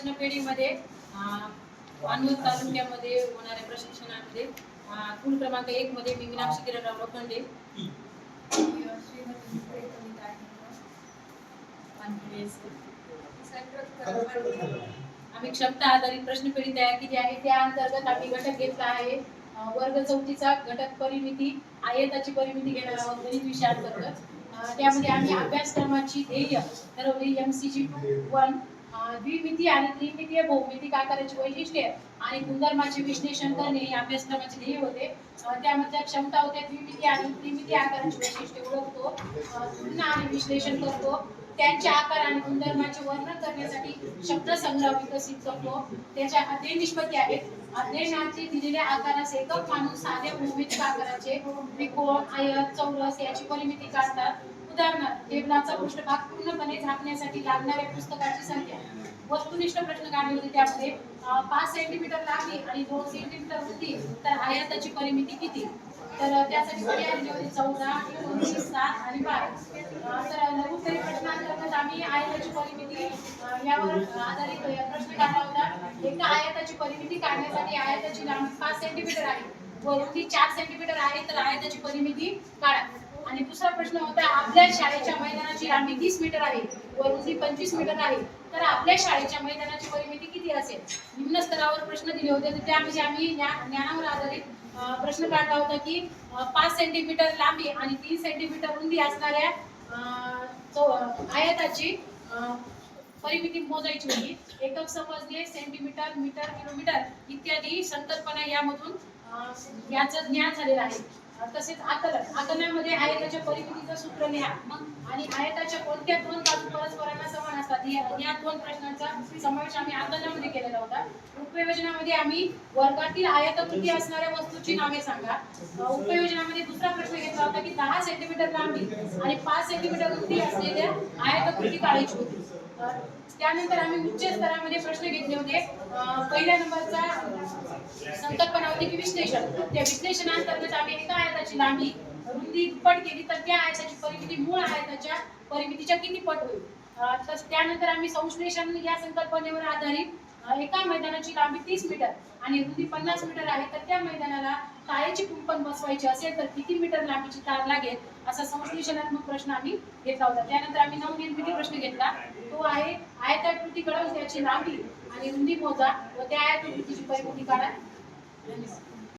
प्रश्नपेढीमध्ये मानवत तालुक्यामध्ये होणाऱ्या प्रशिक्षणामध्ये पूल क्रमांक 1 मध्ये मी मीनाक्षी किरणराव लोखंडे आम्ही क्षमता आधारित प्रश्नपेढी तयार केली आहे. त्या अंतर्गत आम्ही घटक घेतला आहे वर्ग 4चा घटक परिमिती, आयताची परिमिती घेणार आहोत गणित विषयांतर्गत. त्यामध्ये आम्ही अभ्यासक्रमाची ध्येय ठरवली MCG1 द्विमितीय आणि त्रिमितीय भौमितिक आकाराची वैशिष्ट्ये आणि गुणधर्माचे विश्लेषण करणे हे अभ्यासक्रमाचे ध्येय होते. त्यामध्ये क्षमता होत्या द्विमितीय आणि त्रिमितीय आकाराची वैशिष्ट्ये ओळखतो, तुलना आणि विश्लेषण करतो, त्यांचे आकार आणि गुणधर्माचे वर्णन करण्यासाठी शब्दसंग्रह विकसित करतो. त्याच्या अध्ययन निष्पत्ती आहेत. अध्ययनाचे दिलेल्या आकारास एकक मानून साध्या भौमितिक आकाराचे त्रिकोण, आयत, चौरस याची परिमिती काढतात. उदाहरणार्थ टेबलाचा पृष्ठभाग पूर्णपणे झाकण्यासाठी लागणाऱ्या पुस्तकाची संख्या. वस्तुनिष्ठ प्रश्न काढले होते. त्यामध्ये 5 सेंटीमीटर लांबी आणि 2 सेंटीमीटर रुंदी तर आयताची परिमिती किती? तर त्यासाठी पर्याय दिले होते 14, 19, 7 आणि 12. तर लघुत्तरी प्रश्नांतर्गत आम्ही आयताची परिमिती यावर आधारित प्रश्न काढला होता. एका आयताची परिमिती काढण्यासाठी आयताची लांबी 5 सेंटीमीटर आहे व रुंदी 4 सेंटीमीटर आहे तर आयताची परिमिती काढा. आणि दुसरा प्रश्न होता आपल्या शाळेच्या मैदानाची लांबी 30 मीटर आहे व रुंदी 25 मीटर आहे तर आपल्या शाळेच्या मैदानाची परिमिती किती असेल? निम्न स्तरावर प्रश्न दिले होते तर त्यामध्ये आम्ही ज्ञानावर आधारित प्रश्न काढला होता की 5 सेंटीमीटर लांबी आणि 3 सेंटीमीटर रुंदी असणाऱ्या आयताची परिमिती मोजायची होती. एकक समजले सेंटीमीटर, मीटर, किलोमीटर इत्यादी संकल्पना यामधून याचं ज्ञान झालेलं आहे. तसेच आकलनामध्ये आयताच्या परिमितीचं सूत्र लिहा आणि आयताच्या कोणत्या दोन बाजू परस्परांना समान असतात या दोन प्रश्नांचा समावेश आम्ही आकलनामध्ये केलेला होता. उपयोजनामध्ये आम्ही वर्गातील आयताकृती असणाऱ्या वस्तूची नावे सांगा. उपयोजनामध्ये दुसरा प्रश्न घेतला होता की 10 सेंटीमीटर लांबी आणि 5 सेंटीमीटर रुंदी असलेल्या आयताकृती काढायची होती. त्यानंतर आम्ही उच्च स्तरामध्ये प्रश्न घेतले होते. पहिल्या नंबरचा संकल्पना होती की विश्लेषण. त्या विश्लेषणांतर्गत आम्ही एका आयताची लांबी रुंदी दुप्पट केली तर त्या आयताची परिमिती मूळ आयताच्या परिमितीच्या किती पट होईल. त्यानंतर आम्ही संश्लेषण या संकल्पनेवर आधारित एका मैदानाची लांबी 30 मीटर आणि रुंदी 50 मीटर आहे तर त्या मैदानाला तारेची कुंपण बसवायची असेल तर किती मीटर लांबीची तार लागेल असा संश्लेषणात्मक प्रश्न आम्ही घेतला होता. त्यानंतर आम्ही नवनिर्मिती प्रश्न घेतला. तो आहे आयताकृती घडवून त्याची लांबी आणि रुंदी मोजा व त्या आयताकृतीची परिमिती काढा. धन्यवाद.